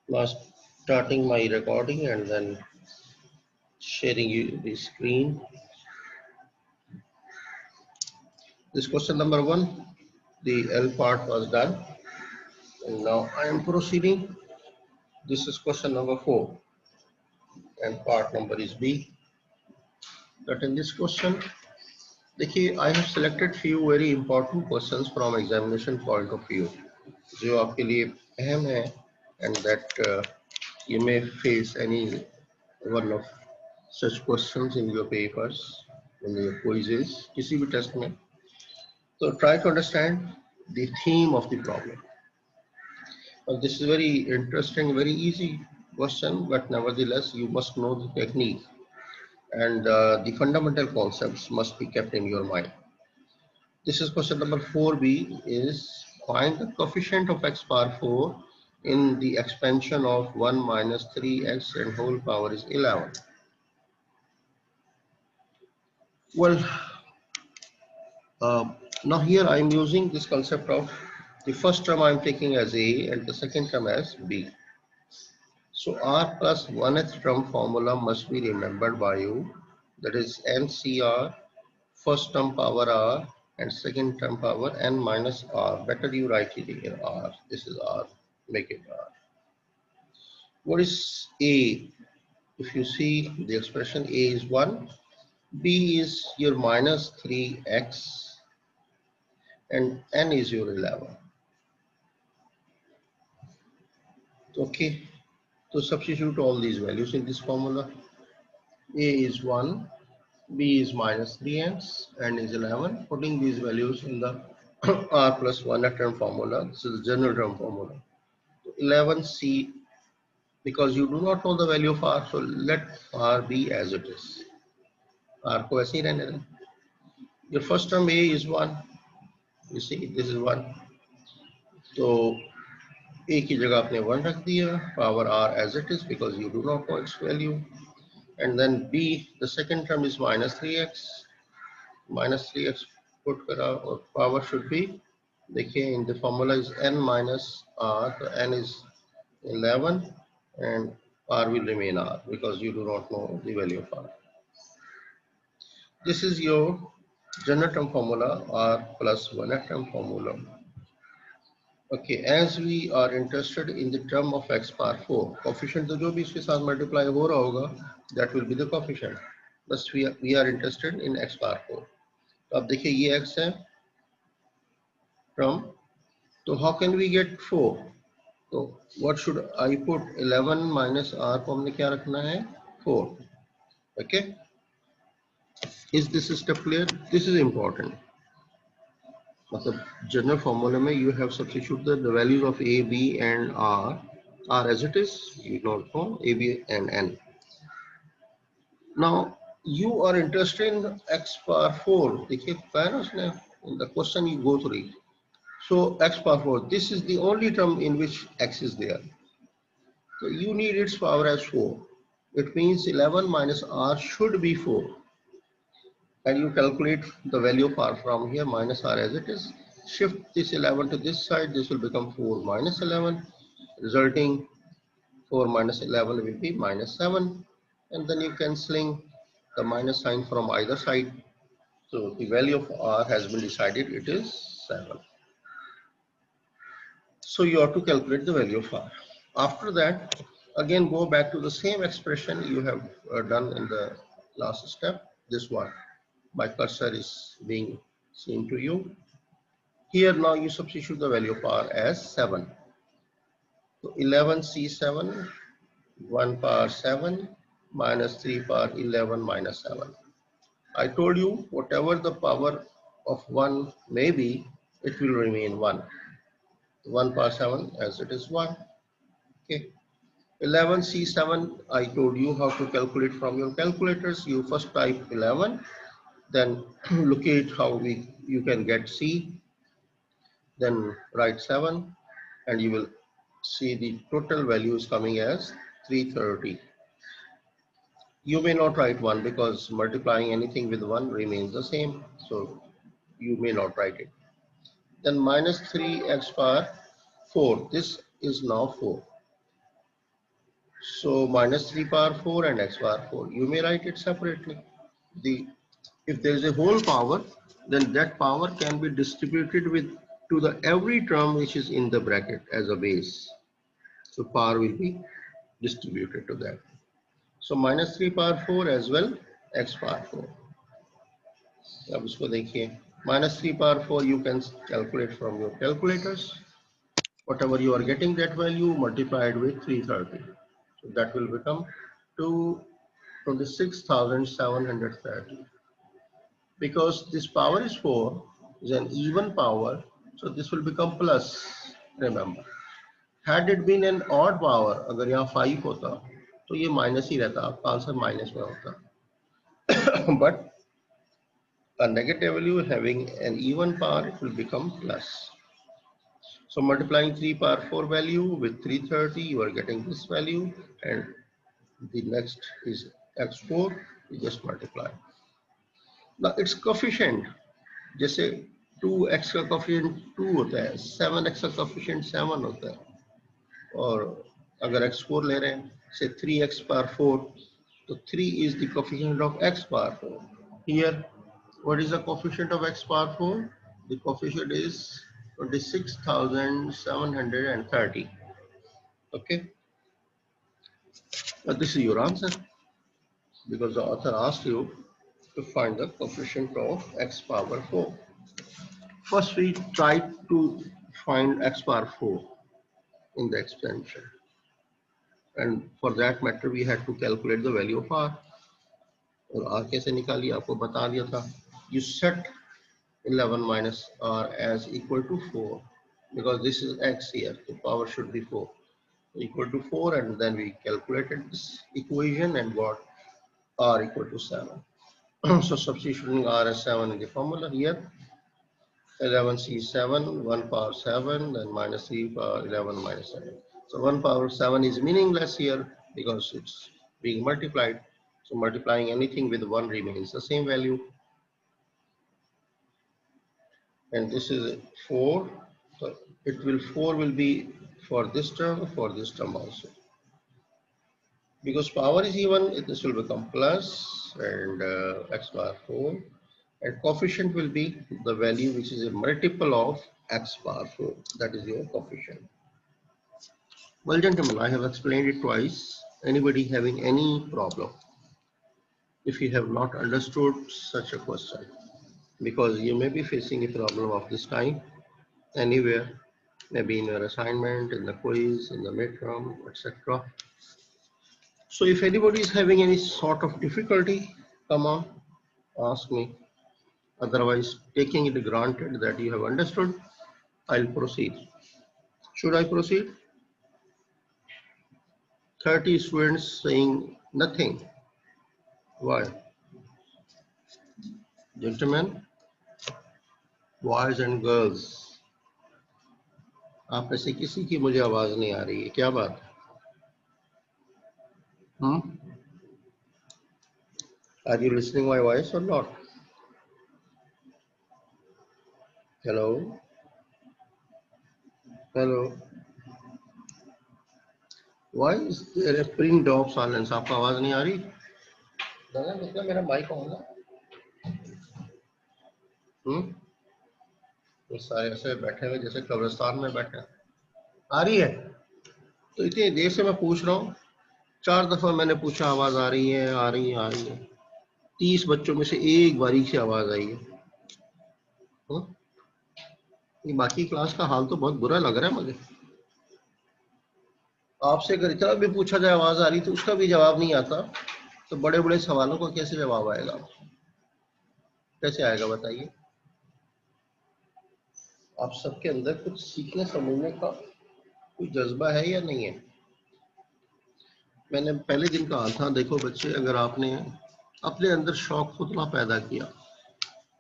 Now starting my recording and then sharing you the screen. This question number 1, the L part was done, and now I am proceeding. This is question number 4, and part number is B. That in this question, देखिए I have selected few very important questions from examination point of view, जो आपके लिए अहम है, and that you may face any one of such questions in your papers, in your quizzes, किसी भी test में. So try to understand the theme of the problem. This is very interesting, very easy question, but nevertheless you must know the technique and the fundamental concepts must be kept in your mind. This is question number 4b, is find the coefficient of x power 4 in the expansion of 1 minus 3x and whole power is 11. Well, now here I am using this concept of the first term I am taking as A and the second term as B. So R plus 1th term formula must be remembered by you. That is NCR, first term power R and second term power N minus R. Better you write it here R. This is R. Make it R. What is A? If you see the expression, A is 1, B is your minus 3x and N is your 11. Okay, so substitute all these values in this formula. A is 1, B is minus 3x, and is 11. Putting these values in the R plus 1 term formula, this is the general term formula. 11C, because you do not know the value of R, so let R be as it is. R को ऐसे ही रहने दें. Your first term A is 1. You see, this is 1. So A की जगह आपने 1 रख दिया, power R as it is because you do not know its value. And then B, the second term is minus 3x. Minus 3x put करा और power should be, देखिए in the formula is n minus R, so n is 11 and R will remain R because you do not know the value of R. This is your general term formula, R plus 1 term formula. Okay, as we are interested in the term of x power 4, coefficient तो जो भी इसके साथ multiply हो रहा होगा, that will be the coefficient. But we are interested in x power 4. तो अब देखिए ये x है term, so how can we get 4? So what should I put? 11 minus R को हमने क्या रखना है? 4. Okay, is this step clear? This is important. मतलब general formula में you have substituted the values of A, B and R as it is, you don't know A, B and N. Now you are interested in x power 4. देखिए कहा ना उसने, in the question you go through it. So x power 4, this is the only term in which x is there. So you need its power as 4. It means 11 minus R should be 4. And you calculate the value of R from here, minus R as it is. Shift this 11 to this side, this will become 4 minus 11, resulting 4 minus 11 will be minus 7. And then you cancelling the minus sign from either side. So the value of R has been decided, it is 7. So you have to calculate the value of R. After that, again go back to the same expression you have done in the last step. This one, my cursor is being seen to you. Here now you substitute the value of R as 7. So 11C7, 1 power 7 minus 3 power 11 minus 7. I told you whatever the power of 1 may be, it will remain 1. 1 power 7 as it is 1. Okay. 11C7, I told you how to calculate from your calculators. You first type 11, then locate how you can get C, then write 7, and you will see the total value is coming as 330. You may not write 1 because multiplying anything with 1 remains the same, so you may not write it. Then minus 3x power 4, this is now 4. So minus 3 power 4 and x power 4. You may write it separately. If there is a whole power, then that power can be distributed with to the every term which is in the bracket as a base. So power will be distributed to that. So minus 3 power 4 as well, x power 4. अब इसको देखिए, minus 3 power 4 you can calculate from your calculators. Whatever you are getting that value multiplied with 330. So that will become 226,730. Because this power is 4, is an even power, so this will become plus. Remember, had it been an odd power, अगर यहाँ 5 होता तो ये minus ही रहता, आपका answer minus में होता. But a negative value having an even power, it will become plus. So multiplying 3 power 4 value with 330, you are getting this value, and the next is x4, you just multiply. Now its coefficient, जैसे 2x का coefficient 2 होता है, 7x का coefficient 7 होता है, और अगर x4 ले रहे हैं, say 3x power 4, तो 3 is the coefficient of x power 4. Here, what is the coefficient of x power 4? The coefficient is 26,730. Okay, but this is your answer because the author asked you to find the coefficient of x power 4. First, we tried to find x power 4 in the expansion, and for that matter, we had to calculate the value of r. और r कैसे निकाली आपको बता दिया था. You set 11 minus r as equal to 4 because this is x here, the power should be 4, equal to 4, and then we calculated this equation and got r equal to 7. So substituting r as 7 in the formula here, 11c 7, 1 power 7, then minus 3 power 11 minus 7. So 1 power 7 is meaningless here because it's being multiplied. So multiplying anything with 1 remains the same value. And this is 4. So 4 will be for this term also. Because power is even, this will become plus and x power 4. And coefficient will be the value which is a multiple of x power 4. That is your coefficient. Well, gentlemen, I have explained it twice. Anybody having any problem? If you have not understood such a question, because you may be facing a problem of this kind anywhere, maybe in your assignment, in the quiz, in the midterm, etc. So if anybody is having any sort of difficulty, come on, ask me. Otherwise, taking it granted that you have understood, I'll proceed. Should I proceed? 30 students saying nothing. Why? Gentlemen, boys and girls, आप में से किसी की मुझे आवाज नहीं आ रही है, क्या बात है? Are you listening my voice or not? Hello? Hello? Why is there a pin drop silence? आपको आवाज नहीं आ रही? दादा मतलब मेरा माइक ऑन है? तो सारे ऐसे बैठे हुए जैसे कब्रिस्तान में बैठे हैं. आ रही है? तो इतनी देर से मैं पूछ रहा हूँ, 4 दफा मैंने पूछा आवाज आ रही है, आ रही है, आ रही है. 30 बच्चों में से एक बारीक से आवाज आई है. बाकी क्लास का हाल तो बहुत बुरा लग रहा है मुझे. आपसे अगर इतना भी पूछा जाए आवाज आ रही तो उसका भी जवाब नहीं आता, तो बड़े बड़े सवालों का कैसे जवाब आएगा? कैसे आएगा बताइए? आप सबके अंदर कुछ सीखने समझने का कोई जज्बा है या नहीं है? मैंने पहले दिन कहा था, देखो बच्चे, अगर आपने अपने अंदर शौक खुद ना पैदा किया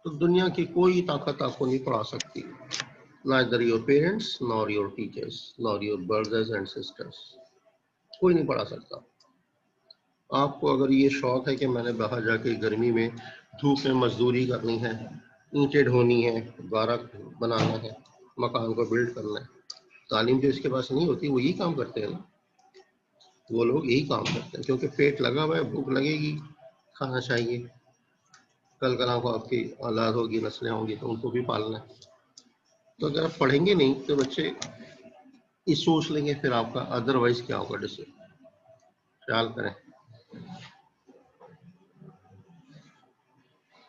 तो दुनिया की कोई ताकत आपको नहीं पढ़ा सकती. Neither your parents nor your teachers nor your brothers and sisters, कोई नहीं पढ़ा सकता. आपको अगर ये शौक है कि मैंने बाहर जाके गर्मी में धूप में मजदूरी करनी है, ईंटें ढोनी है, गारा बनाना है, मकान को बिल्ड करना है, तालीम जो इसके पास नहीं होती वो यही काम करते हैं ना. वो लोग यही काम करते हैं क्योंकि पेट लगा हुआ है, भूख लगेगी, खाना चाहिए। कल कल को आपकी औलाद होगी, नस्लें होंगी, तो उनको भी पालना है। तो अगर आप पढ़ेंगे नहीं तो बच्चे ये सोच लेंगे फिर आपका अदरवाइज क्या होगा डिसीजन। ख्याल करें।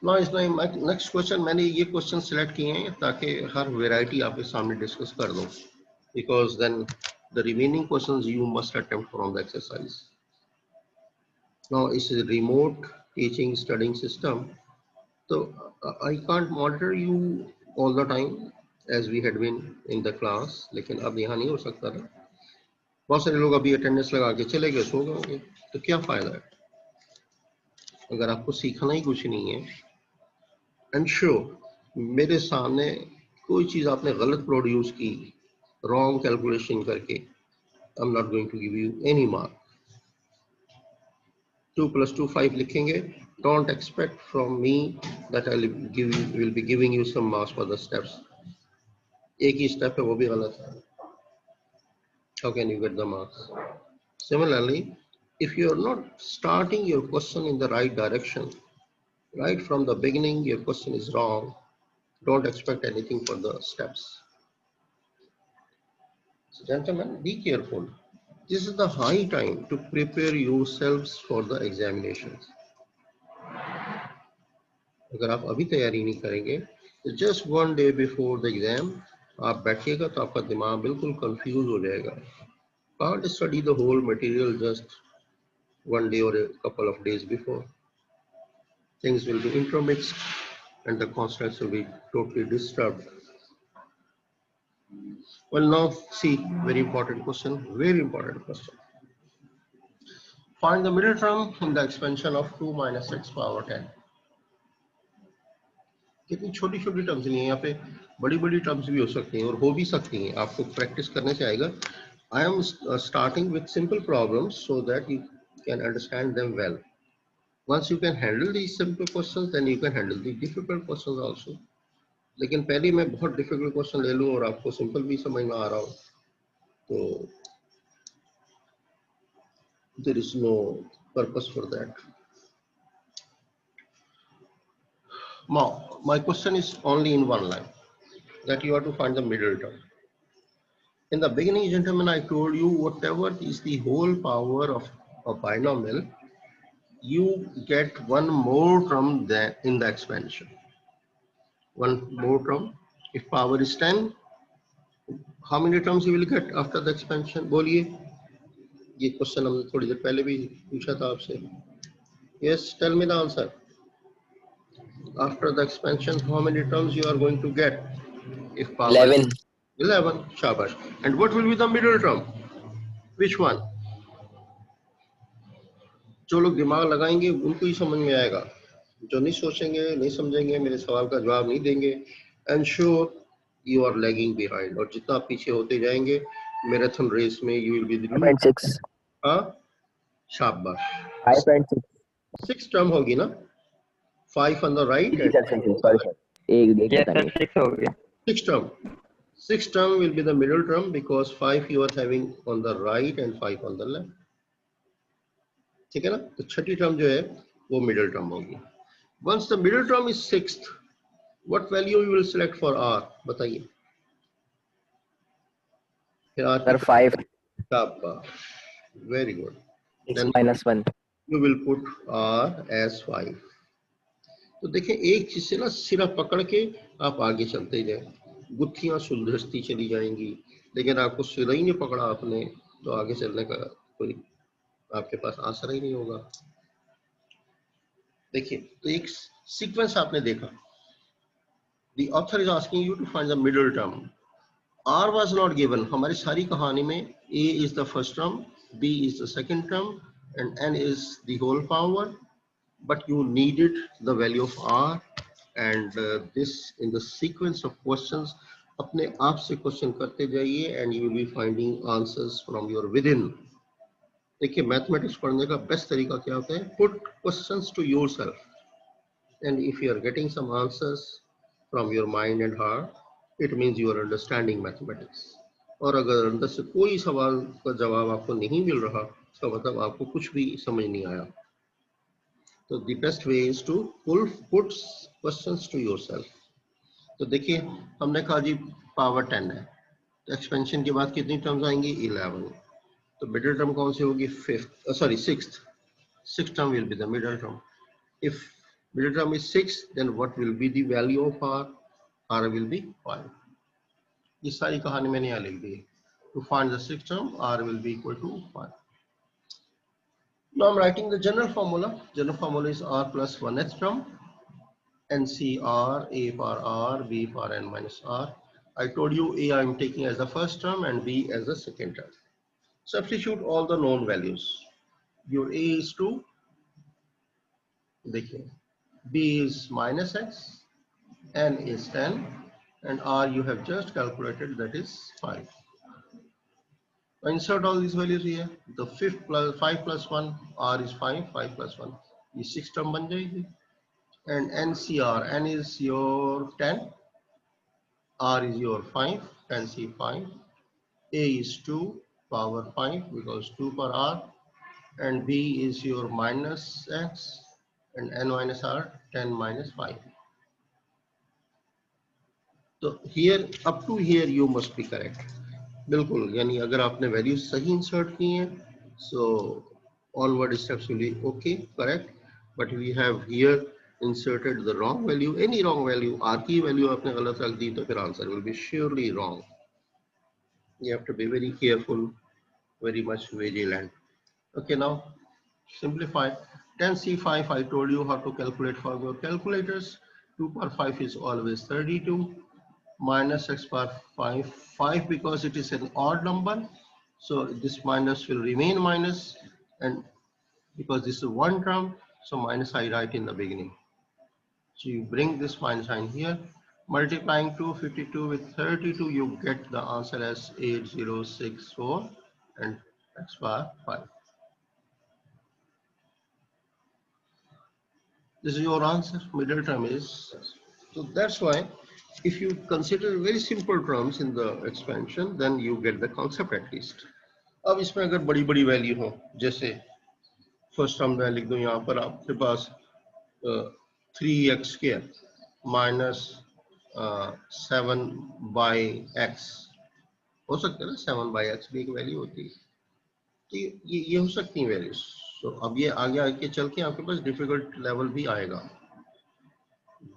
ना इस नेक्स्ट क्वेश्चन, मैंने ये क्वेश्चन सिलेक्ट किए हैं ताकि हर वैरायटी आपके सामने डिस्कस कर दूं, because then the remaining questions you must attempt from the exercise. Now it's a remote teaching studying system, so I can't monitor you all the time as we had been in the class, लेकिन अब यहाँ नहीं हो सकता था। बहुत सारे लोग अभी अटेंडेंस लगा के चले गए, सो गए होंगे, तो क्या फायदा है अगर आपको सीखना ही कुछ नहीं है। एंश्योर मेरे सामने कोई चीज आपने गलत प्रोड्यूस की, रॉन्ग कैलकुलेशन करके, I am not going to give you any mark. 2 + 2 5 लिखेंगे, don't expect from me that I will be giving you some marks for the steps. एक ही स्टेप है वो भी गलत है, how can you get the marks? Similarly, if you are not starting your question in the right direction, right from the beginning your question is wrong, don't expect anything for the steps. So gentlemen, be careful. This is the high time to prepare yourselves for the examinations. अगर आप अभी तैयारी नहीं करेंगे तो just one day before the exam आप बैठिएगा तो आपका दिमाग बिल्कुल कंफ्यूज हो जाएगा। Can't study the whole material just one day or a couple of days before. Things will be intermixed and the concepts will be totally disturbed. Well, now see, very important question, very important question. Find the middle term in the expansion of 2 - x power 10. कितनी छोटी छोटी terms नहीं है यहाँ पे, बड़ी बड़ी terms भी हो सकती हैं और हो भी सकती हैं, आपको प्रैक्टिस करने से आएगा। I am starting with simple problems so that you can understand them well. Once you can handle these simple questions then you can handle the difficult questions also. लेकिन पहले मैं बहुत डिफिकल्ट क्वेश्चन ले लूं और आपको सिंपल भी समझ में आ रहा हो तो there is no purpose for that. Now, my question is only in one line, that you have to find the middle term. In the beginning, gentlemen, I told you whatever is the whole power of a binomial, you get one more term than in the expansion. One more term. If power is 10, how many terms you will get after the expansion? बोलिए, ये question हमने थोड़ी देर पहले भी पूछा था आपसे। Yes, tell me the answer. After the expansion, how many terms you are going to get? If power 11. 11, shabash. And what will be the middle term? Which one? जो लोग दिमाग लगाएंगे उनको ही समझ में आएगा, जो नहीं सोचेंगे, नहीं समझेंगे, मेरे सवाल का जवाब नहीं देंगे, and sure you are lagging behind. और जितना पीछे होते जाएंगे मैराथन रेस में यू विल बी द 5.6. हाँ, शाबाश। 5.6. 6 टर्म होगी ना, 5 on the right and sorry sir. एक Yes, पता sir, नहीं. 6 हो गया. 6 term. 6 term will be the middle term because 5 you are having on the right and 5 on the left. ठीक है ना, तो छठी टर्म जो है वो मिडिल टर्म होगी। Once the middle term is 6th, what value you will select for r? बताइए। फिर r Sir, 5. Very good. Then -1. You will put r as 5. तो देखिए एक चीज से ना सिरा पकड़ के आप आगे चलते जाए, गुत्थियां सुलझती चली जाएंगी, लेकिन आपको सिरा ही नहीं पकड़ा आपने तो आगे चलने का कोई आपके पास आसरा ही नहीं होगा। देखिए तो एक सीक्वेंस आपने देखा, the author is asking you to find the middle term. r was not given, हमारी सारी कहानी में a is the first term, b is the second term and n is the whole power, but you needed the value of r and this in the sequence of questions अपने आप से question करते जाइए and you will be finding answers from your within. देखिए mathematics पढ़ने का best तरीका क्या होता है, put questions to yourself and if you are getting some answers from your mind and heart, it means you are understanding mathematics. और अगर अंदर से कोई सवाल का जवाब आपको नहीं मिल रहा, इसका मतलब आपको कुछ भी समझ नहीं आया। तो the best way is to put questions to yourself. तो देखिए हमने कहा जी पावर 10 है, तो एक्सपेंशन के बाद कितनी टर्म्स आएंगी? 11। तो मिडिल टर्म कौन सी होगी? Sixth. Sixth term will be the middle term. If middle term is 6, then what will be the value of r? R will be 5. ये सारी कहानी मैंने यहाँ लिख दी है. To find the sixth term, r will be equal to 5. Now I'm writing the general formula. General formula is r plus 1th term, NCR, A for r, B for n minus r. I told you A I am taking as the first term and B as the second term. Substitute all the known values. Your A is 2. देखिए B is minus x, n is 10, and r you have just calculated, that is 5. Insert all these values here. The 5 plus 1, r is 5, 5 plus 1, ये 6 term बन जाएगी. And NCR, n is your 10, r is your 5, 10c 5, a is 2 power 5 because 2 per r, and b is your minus x, and n minus r 10 minus 5. तो here up to here you must be correct. बिल्कुल, यानी अगर आपने values सही insert की हैं, so onward steps will be okay, correct. But we have here inserted the wrong value, any wrong value. r की value आपने गलत रख दी तो फिर answer will be surely wrong. You have to be very careful, very much vigilant. Okay, now simplify. 10c5, I told you how to calculate for your calculators. 2 per 5 is always 32. Minus x power 5, 5 because it is an odd number, so this minus will remain minus, and because this is one term, so minus I write in the beginning. So you bring this minus sign here, multiplying 252 with 32, you get the answer as 8064 and x power 5. This is your answer. Middle term is, so that's why if you consider very simple terms in the expansion, then you get the concept at least. अब इसमें अगर बड़ी बड़ी value हो, जैसे first term मैं लिख दूं यहाँ पर आपके पास 3x square minus 7 by x, हो सकता है ना, 7 बाई x भी एक वैल्यू होती है, तो ये हो सकती है वैल्यूज. तो अब ये आगे आगे चल के आपके पास डिफिकल्ट लेवल भी आएगा,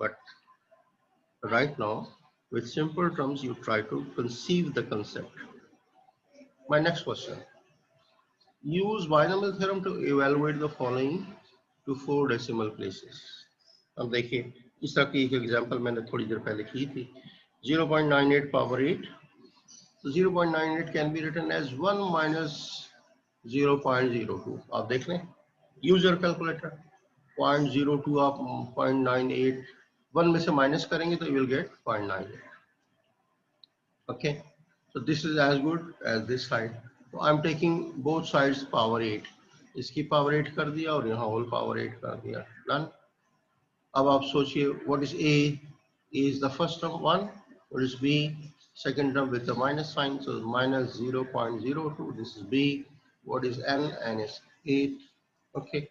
but right now with simple terms you try to conceive the concept. My next question, use binomial theorem to evaluate the following to 4 decimal places. अब देखिए इस तरह की एक एग्जांपल मैंने थोड़ी देर पहले की थी. 0.98 power 8, so 0.98 can be written as 1 minus 0.02. आप देख लें, use your calculator. 0.02 आप 0.98 1 में से माइनस करेंगे तो you will get 0.98. Okay, so this is as good as this side. So I'm taking both sides power 8. इसकी power 8 कर दिया और यहाँ whole power 8 कर दिया. Done. अब आप सोचिए, what is A? A is the first term 1. What is B? Second term with the minus sign, so minus 0.02. This is B. What is N? N is 8. Okay.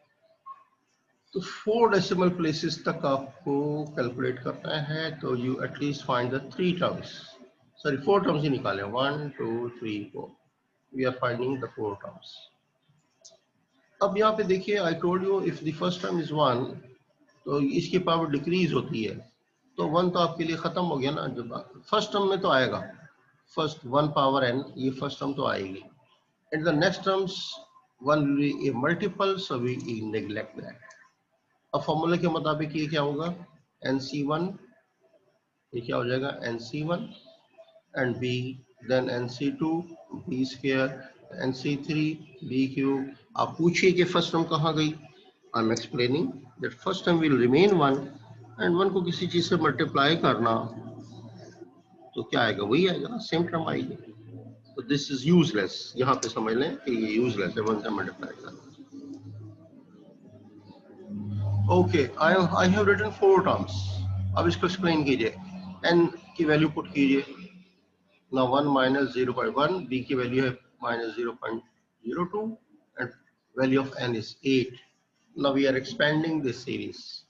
तो 4 decimal places तक आपको calculate करना है, तो you at least find the 3 terms. Sorry, 4 terms ही निकालें. 1, 2, 3, 4. We are finding the 4 terms. अब यहाँ पे देखिए, I told you if the first term is 1, तो इसकी पावर डिक्रीज होती है, तो 1 तो आपके लिए खत्म हो गया ना. जब फर्स्ट टर्म में तो आएगा, फर्स्ट 1 पावर n, ये फर्स्ट टर्म तो आएगी. And the next terms 1 will be a multiple, so we neglect that. अब फॉर्मूले के मुताबिक ये क्या होगा? NC1, ये क्या हो जाएगा? NC1 and B, then NC2, B square, NC3, B cube. आप पूछिए कि फर्स्ट टर्म कहाँ गई? I'm explaining that first term will remain 1, and 1 को किसी चीज से मल्टीप्लाई करना तो क्या आएगा? वही आएगा ना, सेम टर्म आएगी. तो दिस इज यूजलेस. यहाँ पे समझ लें कि ये यूजलेस है 1 से मल्टीप्लाई करना. Okay, I have written 4 terms. अब इसको एक्सप्लेन कीजिए. n की वैल्यू पुट कीजिए. Now 1 minus 0.1, b की वैल्यू है minus 0.02 and value of n is 8. Now we are expanding this series.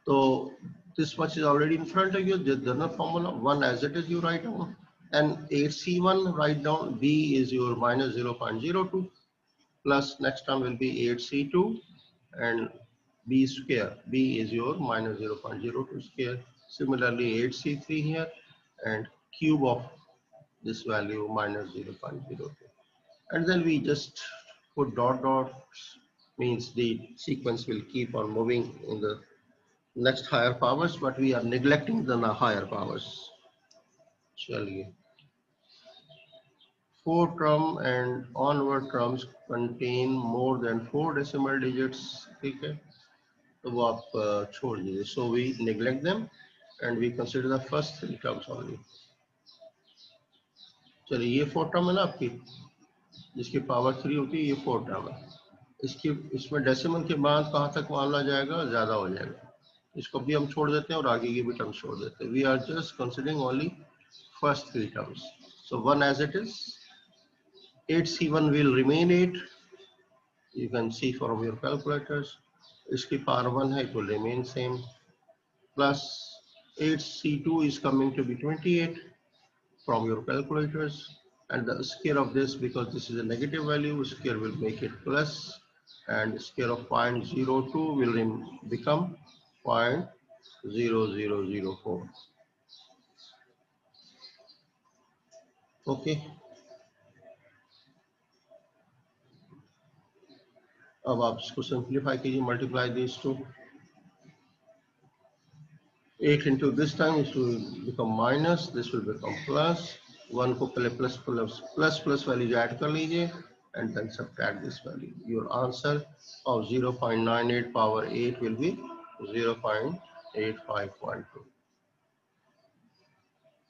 So this much is already in front of you. The general formula 1 as it is you write down, and 8c1 write down, b is your minus 0.02 plus next term will be 8c2 and b square. B is your minus 0.02 square. Similarly 8c3 here and cube of this value minus 0.02. And then we just put dot dots, means the sequence will keep on moving in the next higher powers, but we are neglecting the higher powers. Chaliye. 4 term and onward terms contain more than 4 decimal digits. ठीक है, तो वो आप छोड़ दीजिए. So we neglect them and we consider the first 3 terms only. चलिए, ये 4 term है ना आपकी, जिसकी पावर 3 होती है, ये 4 term है. इसमें डेसिमल के बाद कहाँ तक माना जाएगा, ज्यादा हो जाएगा. इसको भी हम छोड़ देते हैं और आगे की भी टर्म छोड़ देते हैं. We are just considering only first 3 terms. So 1 as it is, 8c1 will remain 8. You can see from your calculators. इसकी पावर 1 है, it will remain same. Plus 8c2 is coming to be 28 from your calculators. And the square of this, because this is a negative value, square will make it plus, and square of 0.02 will become 0.0004. Okay. अब आप इसको simplify कीजिए, multiply this to 8 into this time, it will become minus, this will become plus. 1 को पहले plus value add कर लीजिए and then subtract this value. Your answer of 0.98 power 8 will be 0.8512.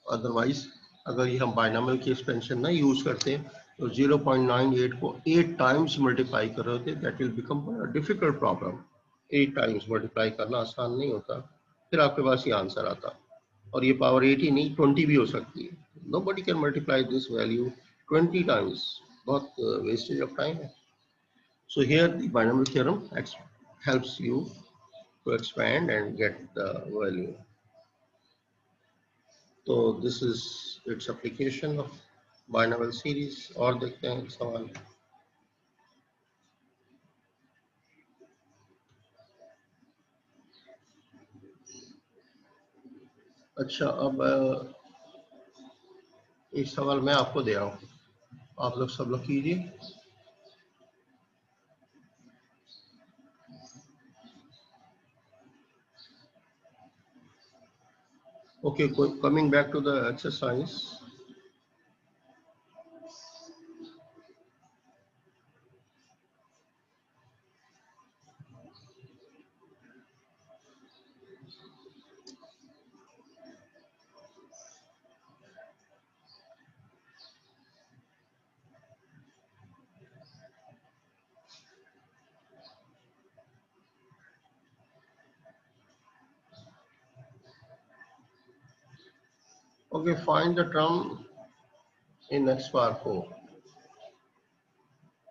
Otherwise, अगर ये हम बाइनॉमियल की expansion ना use करते तो 0.98 को 8 टाइम्स मल्टीप्लाई कर रहे होते, that will become difficult problem. 8 times multiply करना आसान नहीं होता, फिर आपके पास ये आंसर आता. और ये पावर 8 ही नहीं, 20 भी हो सकती है. Nobody can multiply this value 20 times, बहुत वेस्टेज ऑफ टाइम है. So here the binomial theorem helps you to expand and get the value. तो this is its application of binomial series. और देखते हैं एक सवाल. अच्छा, अब एक सवाल मैं आपको दे रहा हूँ, आप लोग सब लोग कीजिए. Okay, coming back to the exercise. Okay, find the term in x power 4.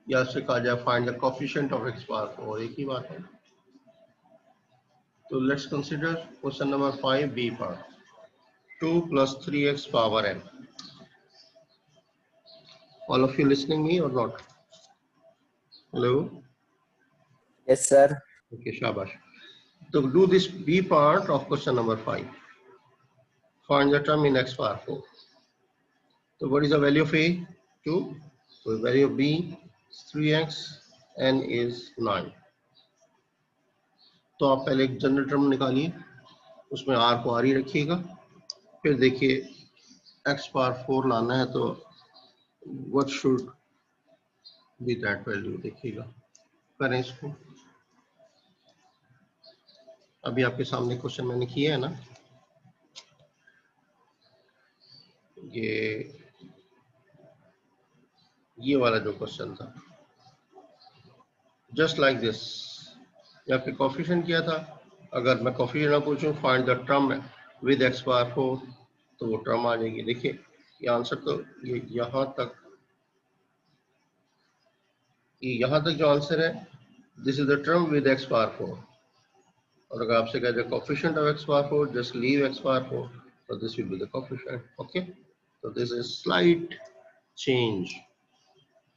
या से कहा जाए find the coefficient of x power 4, एक ही बात है. तो let's consider question number 5 b part. 2 plus 3x power n. All of you listening me or not? Hello? Yes, sir. Okay, shabash. So do this b part of question number 5. Find the term in x power 4. So what is the value of a? 2. So the value of b is 3x, n is 9. तो आप पहले एक general term निकालिए, उसमें r को r ही रखिएगा. फिर देखिए x पावर 4 लाना है तो what should be that value, देखिएगा. करें इसको. अभी आपके सामने क्वेश्चन मैंने किया है ना, ये वाला जो क्वेश्चन था, जस्ट लाइक दिस. यहाँ पे कोफिशिएंट किया था. अगर मैं कोफिशिएंट ना पूछूं, find the term with x power 4, तो वो टर्म आ जाएगी। देखिए ये आंसर तो ये यहाँ तक जो आंसर है, this is the term with x power 4। और अगर आपसे कह दे coefficient of x power 4, just leave x power 4, so this will be the coefficient. Okay, so this is slight change,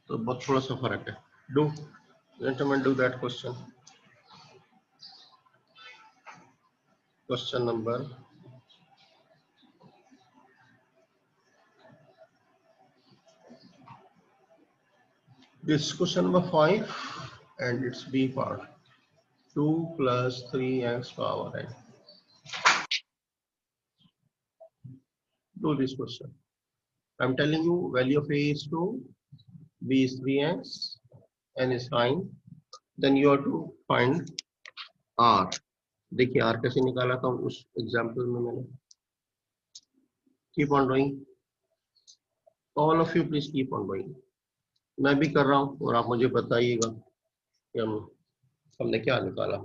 तो बहुत थोड़ा सा फर्क है। Do gentlemen do that question, question number this question number 5 and it's B part, 2 plus 3x power n. Do this question. I'm telling you value of a is 2, b is 3x, n is 9, then you have to find r. देखिए r कैसे निकाला था उस example में मैंने। Keep on doing, all of you please keep on doing. मैं भी कर रहा हूँ और आप मुझे बताइएगा कि हमने क्या निकाला।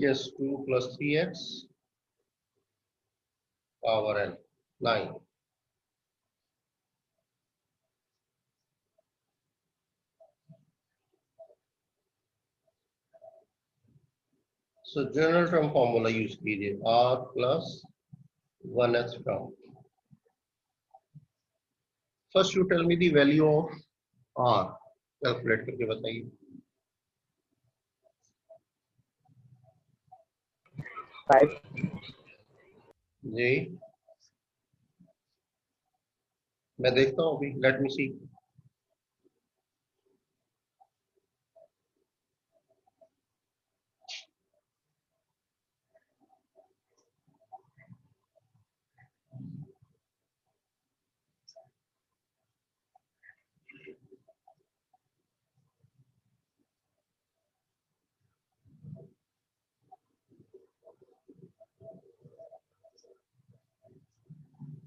Yes, 2 plus 3x power n, 9. So general term formula use कीजिए, r plus 1h term. First you tell me the value of r, calculate करके बताइए। 5. जी मैं देखता हूँ अभी, let me see.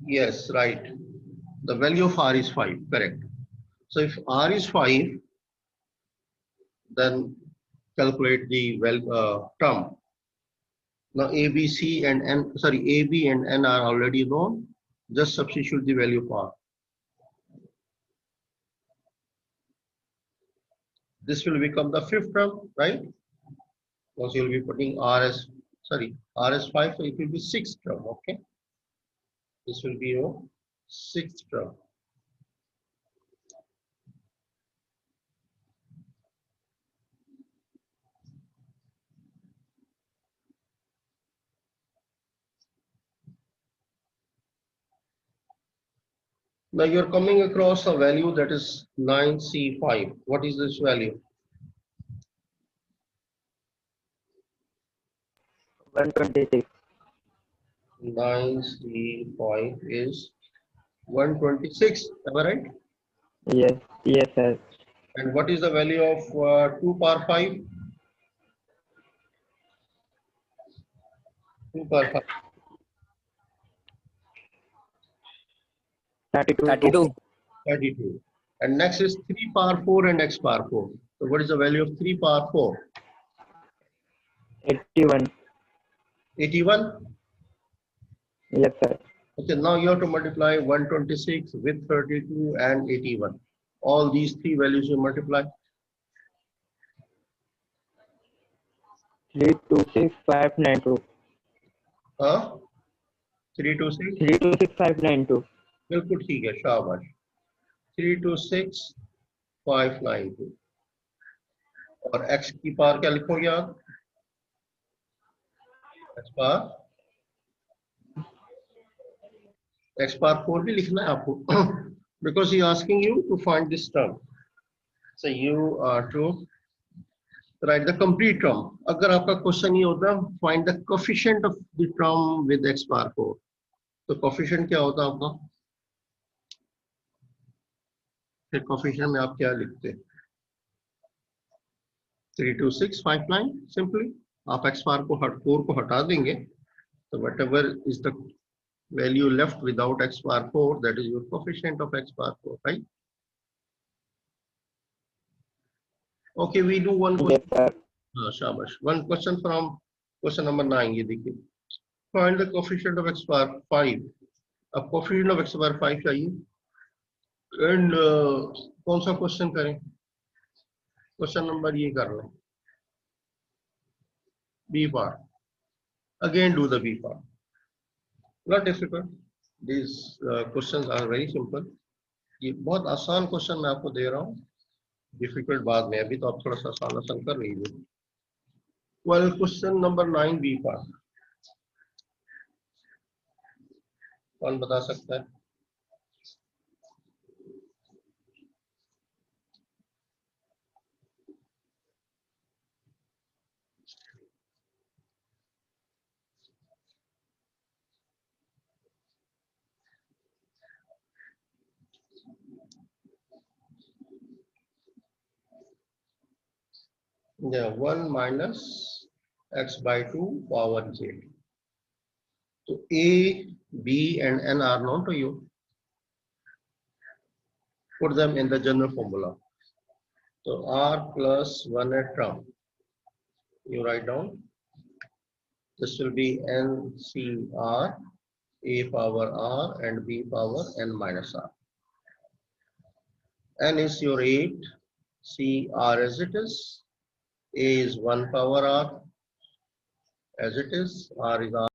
Yes, right. The value of r is 5, correct. So if r is 5, then calculate the term. Now a, b, c and n, sorry, a, b and n are already known. Just substitute the value of r. This will become the fifth term, right? Because you will be putting r as, sorry, r as 5, so it will be sixth term, okay? This will be your sixth term. Now you're coming across a value that is 9c5. What is this value? 126. 9c5 is 126, am I right? Yes. Yes, sir. And what is the value of 2 power 5? 2 power 5. 32. 32. 32. And next is 3 power 4 and x power 4. So what is the value of 3 power 4? 81. 81. Yes, sir. Okay, now you have to multiply 126 with 32 and 81. All these three values you multiply. 326592. 326. 326592. बिल्कुल ठीक है, शाबाश। 326592। और x की power क्या लिखोगे आप? x power 4 भी लिखना है आपको because he asking you to find this term, so you are to write the complete term. अगर आपका क्वेश्चन ये होता find the coefficient of the term with x power 4, तो coefficient क्या होता आपका? फिर coefficient में आप क्या लिखते? 32659 सिंपली आप x बार को 4 को हटा देंगे तो whatever is the value left without x bar 4, that is your coefficient of x bar 4, right? Okay, we do one Yes, question. sir. Shabash. One question from question number 9. ये देखिए, find the coefficient of x bar 5. अब coefficient of x bar 5 चाहिए and कौन सा question करें? Question number ये कर लें, b bar. Again do the b bar. Not difficult. These questions are very simple. ये बहुत आसान क्वेश्चन मैं आपको दे रहा हूँ, डिफिकल्ट बाद में, अभी तो आप थोड़ा सा आसान आसान कर लीजिए. Well, question number 9 b पर कौन बता सकता है? Yeah, 1 minus x by 2 power j. So a, b and n are known to you. Put them in the general formula. So r plus 1 at term. You write down. This will be NCR, a power r and b power n minus r. N is your 8, C r as it is, a is 1 power r as it is, r is r.